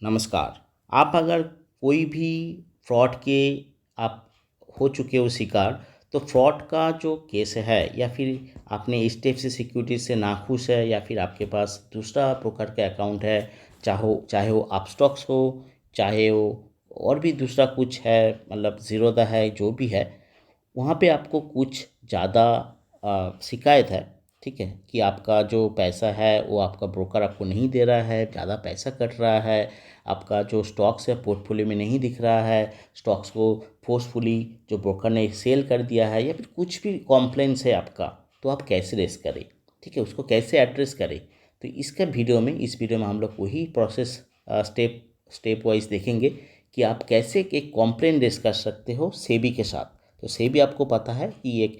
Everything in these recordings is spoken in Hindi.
नमस्कार। आप अगर कोई भी फ्रॉड के आप हो चुके हो शिकार, तो फ्रॉड का जो केस है या फिर आपने एचडीएफसी सिक्योरिटीज से नाखुश है या फिर आपके पास दूसरा ब्रोकर का अकाउंट है, चाहे वो अपस्टॉक्स हो, चाहे वो और भी दूसरा कुछ है, मतलब ज़ीरोदा है, जो भी है, वहाँ पे आपको कुछ ज़्यादा शिकायत है, ठीक है, कि आपका जो पैसा है वो आपका ब्रोकर आपको नहीं दे रहा है, ज़्यादा पैसा कट रहा है, आपका जो स्टॉक्स है पोर्टफोलियो में नहीं दिख रहा है, स्टॉक्स को फोर्सफुली जो ब्रोकर ने सेल कर दिया है, या फिर कुछ भी कॉम्प्लेंस है आपका, तो आप कैसे रेस करें, ठीक है, उसको कैसे एड्रेस करें। तो इस वीडियो में हम लोग वही प्रोसेस स्टेप स्टेप वाइज देखेंगे कि आप कैसे एक कॉम्प्लेन रेस कर सकते हो सेबी के साथ। तो सेबी आपको पता है कि एक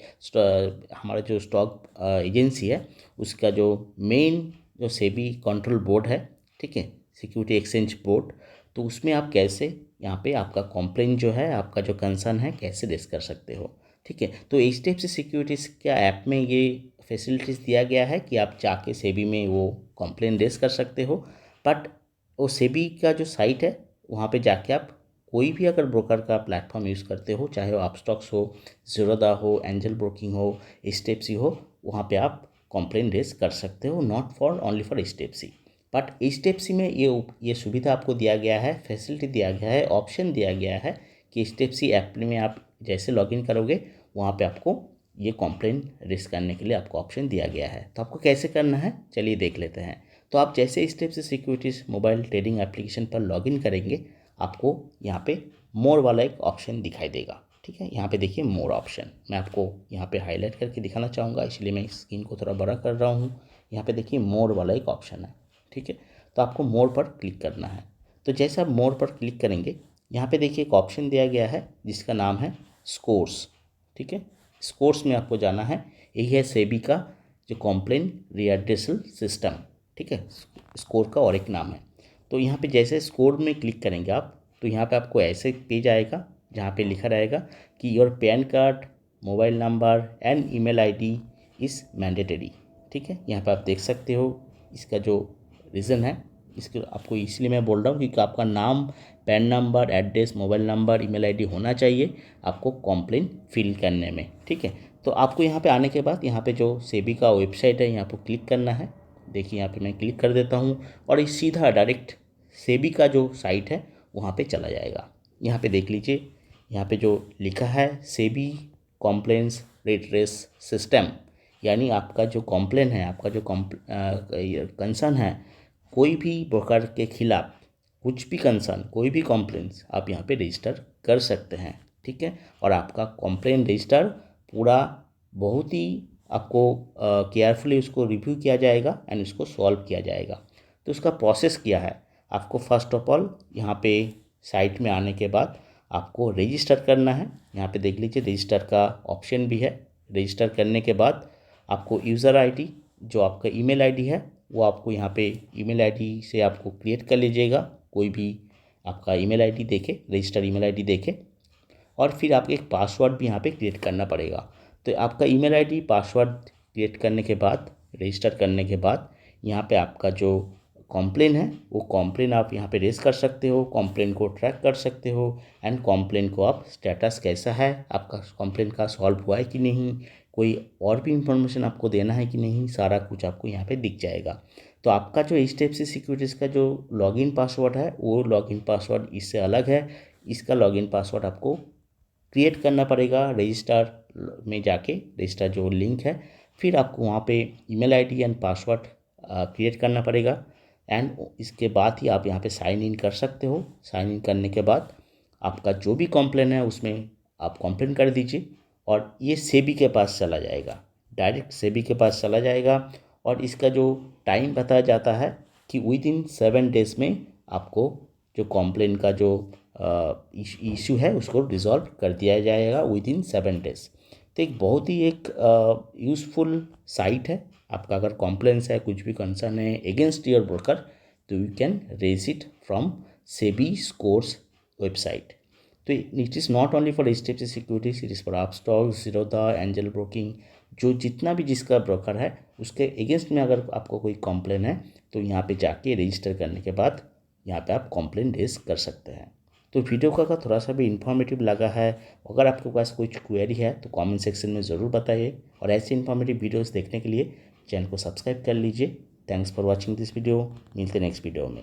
हमारा जो स्टॉक एजेंसी है, उसका जो मेन जो सेबी कंट्रोल बोर्ड है, ठीक है, सिक्योरिटी एक्सचेंज बोर्ड। तो उसमें आप कैसे यहाँ पे आपका कॉम्प्लेन जो है, आपका जो कंसर्न है, कैसे रेस कर सकते हो, ठीक है। तो एचडीएफसी सिक्योरिटीज़ क्या ऐप में ये फैसिलिटीज़ दिया गया है कि आप जाके सेबी में वो कॉम्प्लेन रेस कर सकते हो। बट वो सेबी का जो साइट है, वहाँ पे जाके आप कोई भी अगर ब्रोकर का प्लेटफॉर्म यूज़ करते हो, चाहे वो अपस्टॉक्स हो, ज़ीरोदा हो, एंजल ब्रोकिंग हो, एचडीएफसी हो, वहाँ पे आप कंप्लेन रेज कर सकते हो, not for only for HDFC. But HDFC में ये सुविधा आपको दिया गया है, फैसिलिटी दिया गया है, ऑप्शन दिया गया है कि एचडीएफसी ऐप में आप जैसे लॉगिन करोगे, वहाँ पे आपको ये कंप्लेन रेज करने के लिए आपको ऑप्शन दिया गया है। तो आपको कैसे करना है, चलिए देख लेते हैं। तो आप जैसे HDFC securities mobile trading application पर लॉगिन करेंगे, आपको यहाँ पे मोर वाला एक ऑप्शन दिखाई देगा, ठीक है। यहाँ पे देखिए मोर ऑप्शन, मैं आपको यहाँ पे हाईलाइट करके दिखाना चाहूँगा, इसलिए मैं स्क्रीन को थोड़ा बड़ा कर रहा हूँ। यहाँ पे देखिए मोर वाला एक ऑप्शन है, ठीक है। तो आपको मोर पर क्लिक करना है। तो जैसे आप मोर पर क्लिक करेंगे, यहाँ पे देखिए एक ऑप्शन दिया गया है जिसका नाम है स्कोर्स, ठीक है। स्कोर्स में आपको जाना है, यही है सेबी का जो कॉम्प्लेन रिएड्रेसल सिस्टम, ठीक है, स्कोर का और एक नाम है। तो यहाँ पे जैसे स्कोर में क्लिक करेंगे आप, तो यहाँ पे आपको ऐसे पेज आएगा जहाँ पे लिखा रहेगा कि your pan card, mobile number and email ID is mandatory, ठीक है। यहाँ पे आप देख सकते हो इसका जो रीज़न है, इसके आपको इसलिए मैं बोल रहा हूँ क्योंकि आपका नाम, pan number, address, mobile number, email ID होना चाहिए आपको कॉम्प्लेन फिल करने में, ठीक है। तो आपको यहाँ पे आने के बाद यहाँ पे जो सेबी का वेबसाइट है, यहाँ पर क्लिक करना है। देखिए यहाँ पे मैं क्लिक कर देता हूँ और ये सीधा डायरेक्ट सेबी का जो साइट है वहाँ पे चला जाएगा। यहाँ पे देख लीजिए, यहाँ पे जो लिखा है सेबी कॉम्प्लेंस रेड्रेस सिस्टम, यानी आपका जो कॉम्प्लेन है, आपका जो कंसर्न है, कोई भी ब्रोकर के खिलाफ कुछ भी कंसर्न, कोई भी कॉम्प्लेंस आप यहाँ पे रजिस्टर कर सकते हैं, ठीक है। और आपका कॉम्प्लेन रजिस्टर पूरा बहुत ही आपको केयरफुली उसको रिव्यू किया जाएगा एंड उसको सॉल्व किया जाएगा। तो उसका प्रोसेस क्या है, आपको फर्स्ट ऑफ ऑल यहाँ पे साइट में आने के बाद आपको रजिस्टर करना है। यहाँ पे देख लीजिए रजिस्टर का ऑप्शन भी है। रजिस्टर करने के बाद आपको यूज़र आईडी, जो आपका ईमेल आईडी है, वो आपको यहाँ पे ईमेल आईडी से आपको क्रिएट कर लीजिएगा। कोई भी आपका ईमेल आईडी देके, रजिस्टर ईमेल आईडी देके, और फिर आपको एक पासवर्ड भी यहाँ पे क्रिएट करना पड़ेगा। तो आपका ईमेल आईडी, पासवर्ड क्रिएट करने के बाद, रजिस्टर करने के बाद, यहाँ पे आपका जो कॉम्प्लेन है, वो कॉम्प्लेन आप यहाँ पे रेज कर सकते हो, कॉम्प्लेन को ट्रैक कर सकते हो एंड कॉम्प्लेन को आप स्टेटस कैसा है, आपका कॉम्प्लेन का सॉल्व हुआ है कि नहीं, कोई और भी इंफॉर्मेशन आपको देना है कि नहीं, सारा कुछ आपको यहाँ पे दिख जाएगा। तो आपका जो एचडीएफसी सिक्योरिटीज़ का जो लॉगिन पासवर्ड है, वो लॉगिन पासवर्ड इससे अलग है। इसका लॉगिन पासवर्ड आपको क्रिएट करना पड़ेगा रजिस्टर में जाके, रजिस्टर जो लिंक है, फिर आपको वहाँ पे email ID and password create करना पड़ेगा एंड इसके बाद ही आप यहाँ पे साइन इन कर सकते हो। साइन इन करने के बाद आपका जो भी कॉम्प्लेन है उसमें आप कॉम्प्लेन कर दीजिए और ये सेबी के पास चला जाएगा, डायरेक्ट सेबी के पास चला जाएगा। और इसका जो टाइम बताया जाता है कि विद इन 7 डेज़ में आपको जो कॉम्प्लेन का जो इशू है उसको रिजॉल्व कर दिया जाएगा विद इन 7 डेज़। तो एक बहुत ही एक यूज़फुल साइट है। आपका अगर कॉम्प्लेंस है, कुछ भी कंसर्न है अगेंस्ट योर ब्रोकर, तो you can raise it from SEBI SCORES website. तो it is not only for HDFC Securities, it is for Upstox, Zerodha, Angel Broking, जो जितना भी जिसका ब्रोकर है उसके अगेंस्ट में अगर आपको कोई कॉम्प्लेन है, तो यहाँ पे जाके रजिस्टर करने के बाद यहाँ पे आप कंप्लेन रेज कर सकते हैं। तो वीडियो का अगर थोड़ा सा भी इन्फॉर्मेटिव लगा है, अगर आपके पास कोई क्वेरी है तो कमेंट सेक्शन में ज़रूर बताइए, और ऐसे इन्फॉर्मेटिव वीडियोस देखने के लिए चैनल को सब्सक्राइब कर लीजिए। Thanks for watching this video. मिलते हैं नेक्स्ट वीडियो में।